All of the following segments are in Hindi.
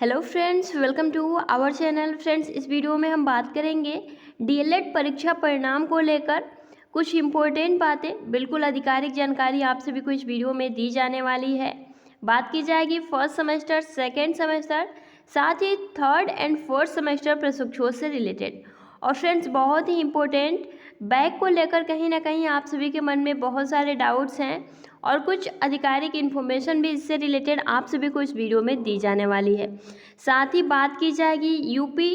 Hello friends, welcome to our channel. Friends, इस वीडियो में हम बात करेंगे डीएलएड परीक्षा परिणाम को लेकर कुछ इम्पोर्टेंट बातें। बिल्कुल आधिकारिक जानकारी आप सभी को इस वीडियो में दी जाने वाली है। बात की जाएगी फर्स्ट सेमेस्टर, सेकेंड सेमेस्टर, साथ ही थर्ड एंड फोर्थ सेमेस्टर प्रशिक्षुओं से रिलेटेड। और फ्रेंड्स, बहुत ही इम्पोर्टेंट बैक को लेकर कहीं ना कहीं आप सभी के मन में बहुत सारे डाउट्स हैं और कुछ आधिकारिक इन्फॉर्मेशन भी इससे रिलेटेड आप सभी को इस वीडियो में दी जाने वाली है। साथ ही बात की जाएगी यूपी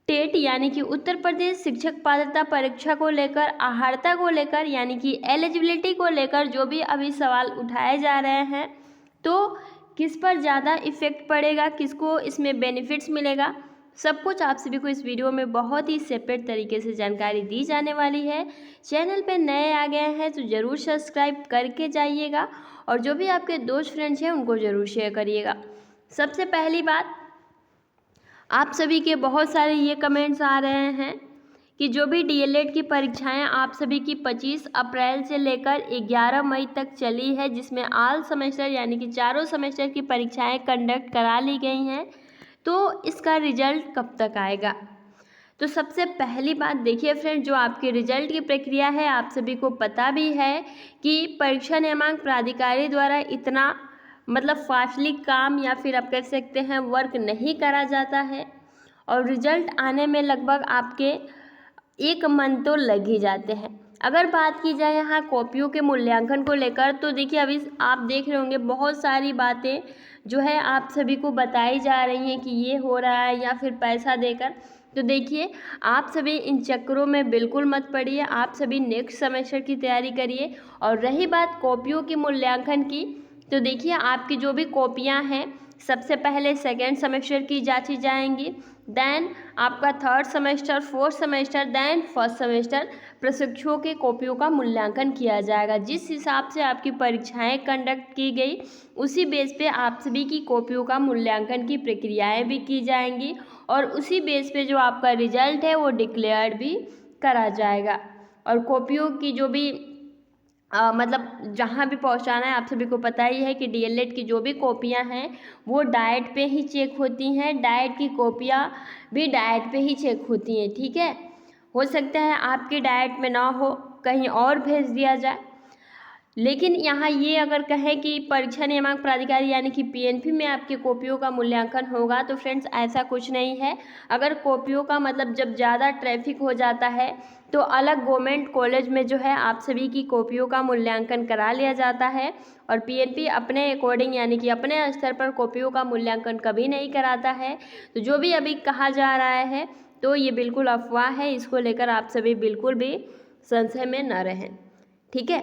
टेट यानी कि उत्तर प्रदेश शिक्षक पात्रता परीक्षा को लेकर, अर्हता को लेकर यानी कि एलिजिबिलिटी को लेकर जो भी अभी सवाल उठाए जा रहे हैं, तो किस पर ज़्यादा इफ़ेक्ट पड़ेगा, किसको इसमें बेनिफिट्स मिलेगा, सब कुछ आप सभी को इस वीडियो में बहुत ही सेपरेट तरीके से जानकारी दी जाने वाली है। चैनल पे नए आ गए हैं तो ज़रूर सब्सक्राइब करके जाइएगा और जो भी आपके दोस्त फ्रेंड्स हैं उनको ज़रूर शेयर करिएगा। सबसे पहली बात, आप सभी के बहुत सारे ये कमेंट्स आ रहे हैं कि जो भी डीएलएड की परीक्षाएं आप सभी की 25 अप्रैल से लेकर 11 मई तक चली है, जिसमें ऑल सेमेस्टर यानी कि चारों सेमेस्टर की परीक्षाएं कंडक्ट करा ली गई हैं, तो इसका रिजल्ट कब तक आएगा। तो सबसे पहली बात देखिए फ्रेंड, जो आपके रिजल्ट की प्रक्रिया है आप सभी को पता भी है कि परीक्षा नियामक प्राधिकारी द्वारा इतना फास्टली काम या फिर आप कह सकते हैं वर्क नहीं करा जाता है और रिजल्ट आने में लगभग आपके 1 मंथ तो लग ही जाते हैं। अगर बात की जाए यहाँ कॉपियों के मूल्यांकन को लेकर, तो देखिए अभी आप देख रहे होंगे बहुत सारी बातें जो है आप सभी को बताई जा रही हैं कि ये हो रहा है या फिर पैसा देकर। तो देखिए आप सभी इन चक्करों में बिल्कुल मत पड़िए, आप सभी नेक्स्ट सेमेस्टर की तैयारी करिए। और रही बात कॉपियों के मूल्यांकन की, तो देखिए आपकी जो भी कॉपियाँ हैं सबसे पहले सेकेंड सेमेस्टर की जांची जाएंगी, देन आपका third semester, fourth semester, then first semester प्रशिक्षुओं के कॉपियों का मूल्यांकन किया जाएगा। जिस हिसाब से आपकी परीक्षाएं कंडक्ट की गई उसी बेस पे आप सभी की कॉपियों का मूल्यांकन की प्रक्रियाएं भी की जाएंगी और उसी बेस पे जो आपका रिजल्ट है वो डिक्लेयर भी करा जाएगा। और कॉपियों की जो भी जहाँ भी पहुँचाना है, आप सभी को पता ही है कि डीएलएड की जो भी कॉपियाँ हैं वो डाइट पे ही चेक होती हैं, डाइट की कॉपियाँ भी डाइट पे ही चेक होती हैं। ठीक है, हो सकता है आपकी डाइट में ना हो, कहीं और भेज दिया जाए, लेकिन यहाँ ये अगर कहें कि परीक्षा नियामक प्राधिकारी यानी कि पीएनपी में आपकी कॉपियों का मूल्यांकन होगा, तो फ्रेंड्स ऐसा कुछ नहीं है। अगर कॉपियों का जब ज़्यादा ट्रैफिक हो जाता है तो अलग गवर्नमेंट कॉलेज में जो है आप सभी की कॉपियों का मूल्यांकन करा लिया जाता है और पीएनपी अपने अकॉर्डिंग यानी कि अपने स्तर पर कॉपियों का मूल्यांकन कभी नहीं कराता है। तो जो भी अभी कहा जा रहा है तो ये बिल्कुल अफवाह है, इसको लेकर आप सभी बिल्कुल भी संशय में न रहें। ठीक है,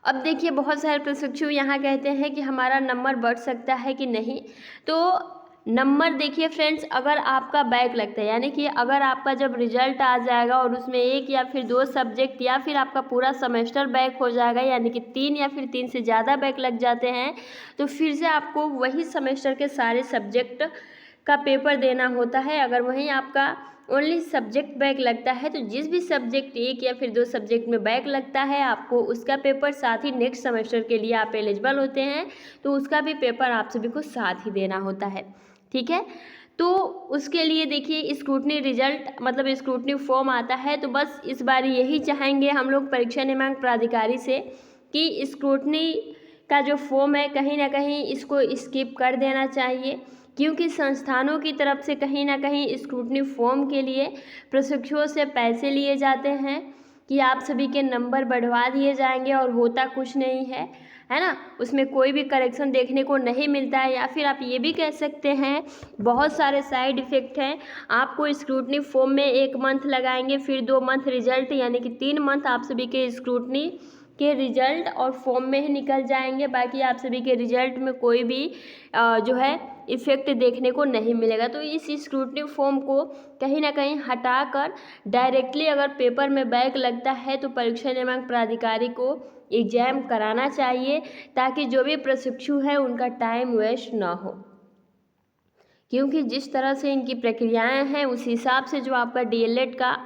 अब देखिए बहुत सारे प्रशिक्षु यहाँ कहते हैं कि हमारा नंबर बढ़ सकता है कि नहीं। तो नंबर देखिए फ्रेंड्स, अगर आपका बैक लगता है यानी कि अगर आपका जब रिजल्ट आ जाएगा और उसमें 1 या फिर 2 सब्जेक्ट या फिर आपका पूरा सेमेस्टर बैक हो जाएगा यानी कि 3 या फिर 3 से ज़्यादा बैक लग जाते हैं, तो फिर से आपको वही सेमेस्टर के सारे सब्जेक्ट का पेपर देना होता है। अगर वहीं आपका ओनली सब्जेक्ट बैक लगता है तो जिस भी सब्जेक्ट 1 या फिर 2 सब्जेक्ट में बैक लगता है आपको उसका पेपर साथ ही नेक्स्ट सेमेस्टर के लिए आप एलिजिबल होते हैं तो उसका भी पेपर आप सभी को साथ ही देना होता है। ठीक है, तो उसके लिए देखिए स्क्रूटनी रिजल्ट स्क्रूटनी फॉर्म आता है। तो बस इस बार यही चाहेंगे हम लोग परीक्षा नियामक प्राधिकारी से कि स्क्रूटनी का जो फॉर्म है कहीं ना कहीं इसको स्किप कर देना चाहिए, क्योंकि संस्थानों की तरफ से कहीं ना कहीं स्क्रूटनी फॉर्म के लिए प्रशिक्षुओं से पैसे लिए जाते हैं कि आप सभी के नंबर बढ़वा दिए जाएंगे और होता कुछ नहीं है, है ना। उसमें कोई भी करेक्शन देखने को नहीं मिलता है, या फिर आप ये भी कह सकते हैं बहुत सारे साइड इफ़ेक्ट हैं। आपको स्क्रूटनी फॉर्म में 1 मंथ लगाएंगे, फिर 2 मंथ रिजल्ट यानी कि 3 मंथ आप सभी के स्क्रूटनी के रिजल्ट और फॉर्म में ही निकल जाएंगे। बाकी आप सभी के रिजल्ट में कोई भी जो है इफ़ेक्ट देखने को नहीं मिलेगा। तो इस स्क्रूटनी फॉर्म को कहीं ना कहीं हटाकर डायरेक्टली अगर पेपर में बैक लगता है तो परीक्षा नियामक प्राधिकारी को एग्जाम कराना चाहिए, ताकि जो भी प्रशिक्षु है उनका टाइम वेस्ट ना हो। क्योंकि जिस तरह से इनकी प्रक्रियाएं हैं उस हिसाब से जो आपका डीएलएड का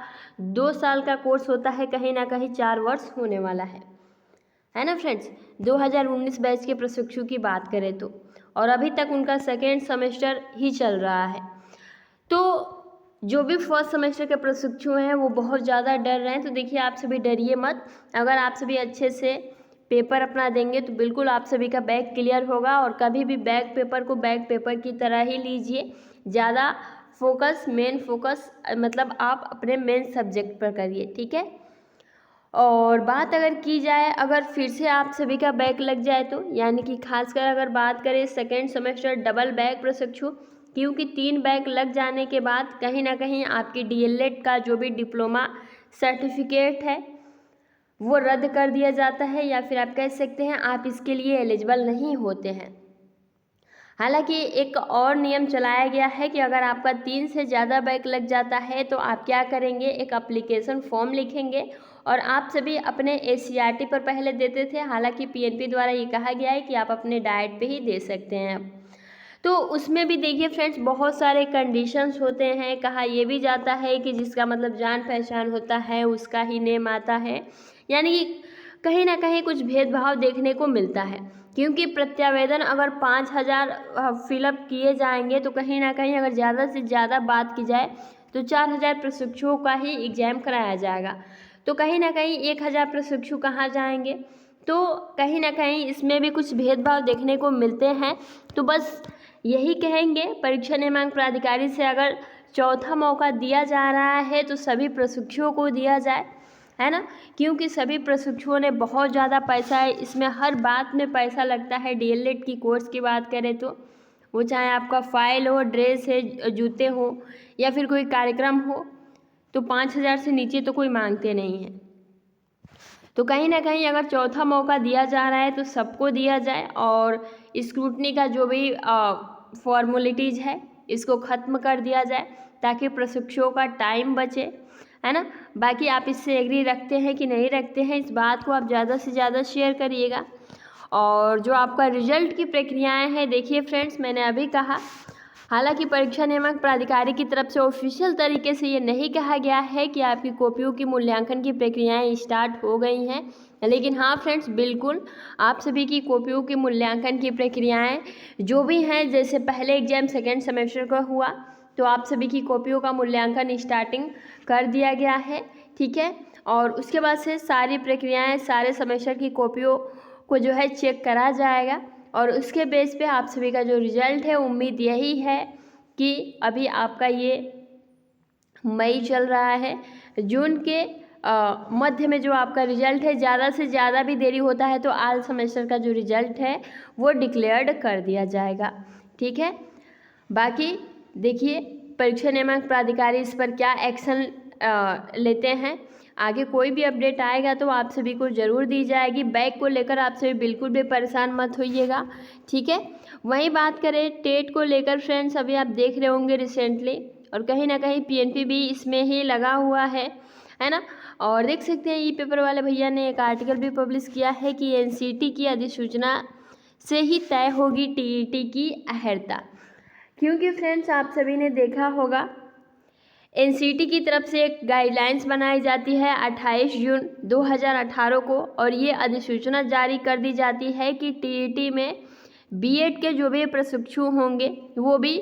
2 साल का कोर्स होता है कहीं ना कहीं 4 वर्ष होने वाला है ना फ्रेंड्स, 2019 बैच के प्रशिक्षु की बात करें तो। और अभी तक उनका सेकेंड सेमेस्टर ही चल रहा है। तो जो भी फर्स्ट सेमेस्टर के प्रशिक्षु हैं वो बहुत ज़्यादा डर रहे हैं। तो देखिए, आप सभी डरिए मत। अगर आप सभी अच्छे से पेपर अपना देंगे तो बिल्कुल आप सभी का बैक क्लियर होगा। और कभी भी बैक पेपर को बैक पेपर की तरह ही लीजिए, ज़्यादा फोकस, मेन फोकस मतलब आप अपने मेन सब्जेक्ट पर करिए, ठीक है। और बात अगर की जाए, अगर फिर से आप सभी का बैक लग जाए तो, यानी कि खासकर अगर बात करें सेकेंड सेमेस्टर डबल बैक प्रशिक्षु, क्योंकि 3 बैक लग जाने के बाद कहीं ना कहीं आपकी डीएलएड का जो भी डिप्लोमा सर्टिफिकेट है वो रद्द कर दिया जाता है, या फिर आप कह सकते हैं आप इसके लिए एलिजिबल नहीं होते हैं। हालांकि एक और नियम चलाया गया है कि अगर आपका 3 से ज़्यादा बैक लग जाता है तो आप क्या करेंगे, एक एप्लीकेशन फॉर्म लिखेंगे और आप सभी अपने एससीईआरटी पर पहले देते थे। हालांकि पीएनपी द्वारा ये कहा गया है कि आप अपने डाइट पे ही दे सकते हैं अब। तो उसमें भी देखिए फ्रेंड्स, बहुत सारे कंडीशंस होते हैं। कहा यह भी जाता है कि जिसका मतलब जान पहचान होता है उसका ही नेम आता है, यानी कि कहीं ना कहीं कुछ भेदभाव देखने को मिलता है। क्योंकि प्रत्यावेदन अगर 5000 फिलअप किए जाएंगे तो कहीं ना कहीं अगर ज़्यादा से ज़्यादा बात की जाए तो 4000 प्रशिक्षुओं का ही एग्ज़ाम कराया जाएगा। तो कहीं ना कहीं 1000 प्रशिक्षु कहाँ जाएंगे। तो कहीं ना कहीं इसमें भी कुछ भेदभाव देखने को मिलते हैं। तो बस यही कहेंगे, परीक्षा नियामक प्राधिकारी से अगर चौथा मौका दिया जा रहा है तो सभी प्रशिक्षुओं को दिया जाए, है ना। क्योंकि सभी प्रशिक्षुओं ने बहुत ज़्यादा पैसा है, इसमें हर बात में पैसा लगता है। डीएलएड की कोर्स की बात करें तो वो चाहे आपका फाइल हो, ड्रेस है, जूते हो या फिर कोई कार्यक्रम हो, तो 5000 से नीचे तो कोई मांगते नहीं है। तो कहीं ना कहीं अगर चौथा मौका दिया जा रहा है तो सबको दिया जाए और स्क्रूटनी का जो भी फॉर्मेलिटीज़ है इसको ख़त्म कर दिया जाए ताकि प्रशिक्षुओं का टाइम बचे, है ना। बाकी आप इससे एग्री रखते हैं कि नहीं रखते हैं, इस बात को आप ज़्यादा से ज़्यादा शेयर करिएगा। और जो आपका रिजल्ट की प्रक्रियाएं हैं, देखिए फ्रेंड्स, मैंने अभी कहा, हालांकि परीक्षा नियामक प्राधिकारी की तरफ से ऑफिशियल तरीके से ये नहीं कहा गया है कि आपकी कॉपियों की मूल्यांकन की प्रक्रियाएं स्टार्ट हो गई हैं, लेकिन हाँ फ्रेंड्स, बिल्कुल आप सभी की कॉपियों के मूल्यांकन की प्रक्रियाएं जो भी हैं, जैसे पहले एग्जाम सेकेंड सेमेस्टर का हुआ तो आप सभी की कॉपियों का मूल्यांकन स्टार्टिंग कर दिया गया है, ठीक है। और उसके बाद से सारी प्रक्रियाएं, सारे सेमेस्टर की कॉपियों को जो है चेक करा जाएगा और उसके बेस पे आप सभी का जो रिज़ल्ट है, उम्मीद यही है कि अभी आपका ये मई चल रहा है, जून के मध्य में जो आपका रिज़ल्ट है, ज़्यादा से ज़्यादा भी देरी होता है तो ऑल सेमेस्टर का जो रिज़ल्ट है वो डिक्लेयर्ड कर दिया जाएगा, ठीक है। बाकी देखिए परीक्षा नियामक प्राधिकारी इस पर क्या एक्शन लेते हैं। आगे कोई भी अपडेट आएगा तो आप सभी को ज़रूर दी जाएगी। बैक को लेकर आप सभी बिल्कुल भी परेशान मत होइएगा, ठीक है। वहीं बात करें टेट को लेकर फ्रेंड्स, अभी आप देख रहे होंगे रिसेंटली, और कहीं ना कहीं पीएनपी भी इसमें ही लगा हुआ है ना। और देख सकते हैं ई पेपर वाले भैया ने एक आर्टिकल भी पब्लिश किया है कि एनसीटी की अधिसूचना से ही तय होगी टीईटी की अहर्ता। क्योंकि फ्रेंड्स आप सभी ने देखा होगा एनसीटी की तरफ से एक गाइडलाइंस बनाई जाती है 28 जून 2018 को, और ये अधिसूचना जारी कर दी जाती है कि टीईटी में बीएड के जो भी प्रशिक्षु होंगे वो भी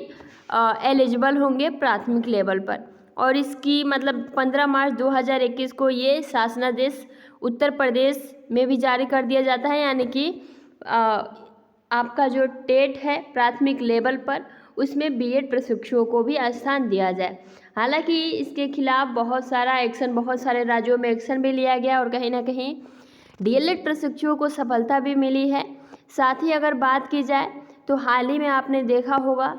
एलिजिबल होंगे प्राथमिक लेवल पर। और इसकी मतलब 15 मार्च 2021 को ये शासनादेश उत्तर प्रदेश में भी जारी कर दिया जाता है, यानी कि आपका जो टेट है प्राथमिक लेवल पर उसमें बीएड प्रशिक्षुओं को भी स्थान दिया जाए। हालांकि इसके खिलाफ बहुत सारा एक्शन, बहुत सारे राज्यों में एक्शन भी लिया गया और कहीं ना कहीं डीएलएड प्रशिक्षुओं को सफलता भी मिली है। साथ ही अगर बात की जाए तो हाल ही में आपने देखा होगा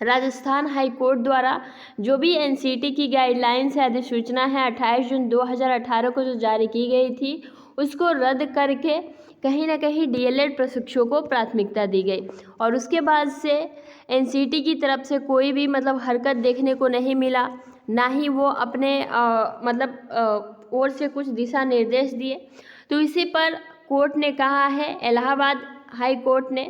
राजस्थान हाई कोर्ट द्वारा जो भी एनसीटी की गाइडलाइंस है, अधिसूचना है 28 जून 2018 को जो जारी की गई थी, उसको रद्द करके कहीं ना कहीं डीएलएड प्रशिक्षुओं को प्राथमिकता दी गई। और उसके बाद से एनसीटी की तरफ से कोई भी मतलब हरकत देखने को नहीं मिला, ना ही वो अपने ओर से कुछ दिशा निर्देश दिए। तो इसी पर कोर्ट ने कहा है, इलाहाबाद हाई कोर्ट ने,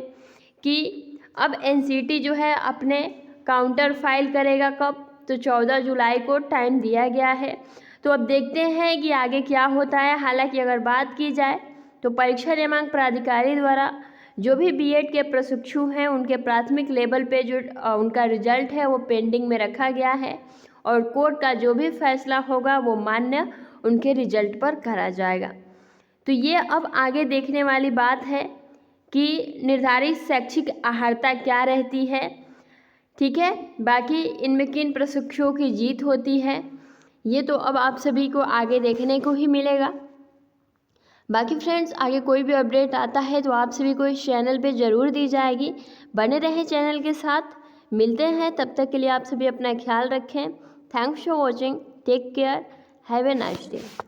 कि अब एनसीटी जो है अपने काउंटर फाइल करेगा कब, तो 14 जुलाई को टाइम दिया गया है। तो अब देखते हैं कि आगे क्या होता है। हालांकि अगर बात की जाए तो परीक्षा नियामक प्राधिकारी द्वारा जो भी बीएड के प्रशिक्षु हैं उनके प्राथमिक लेवल पे जो उनका रिजल्ट है वो पेंडिंग में रखा गया है और कोर्ट का जो भी फैसला होगा वो मान्य उनके रिजल्ट पर करा जाएगा। तो ये अब आगे देखने वाली बात है कि निर्धारित शैक्षिक अर्हता क्या रहती है, ठीक है। बाकी इनमें किन प्रशिक्षुओं की जीत होती है ये तो अब आप सभी को आगे देखने को ही मिलेगा। बाकी फ्रेंड्स आगे कोई भी अपडेट आता है तो आप सभी को इस चैनल पे ज़रूर दी जाएगी। बने रहें चैनल के साथ। मिलते हैं, तब तक के लिए आप सभी अपना ख्याल रखें। Thanks for watching, take care, have a nice day.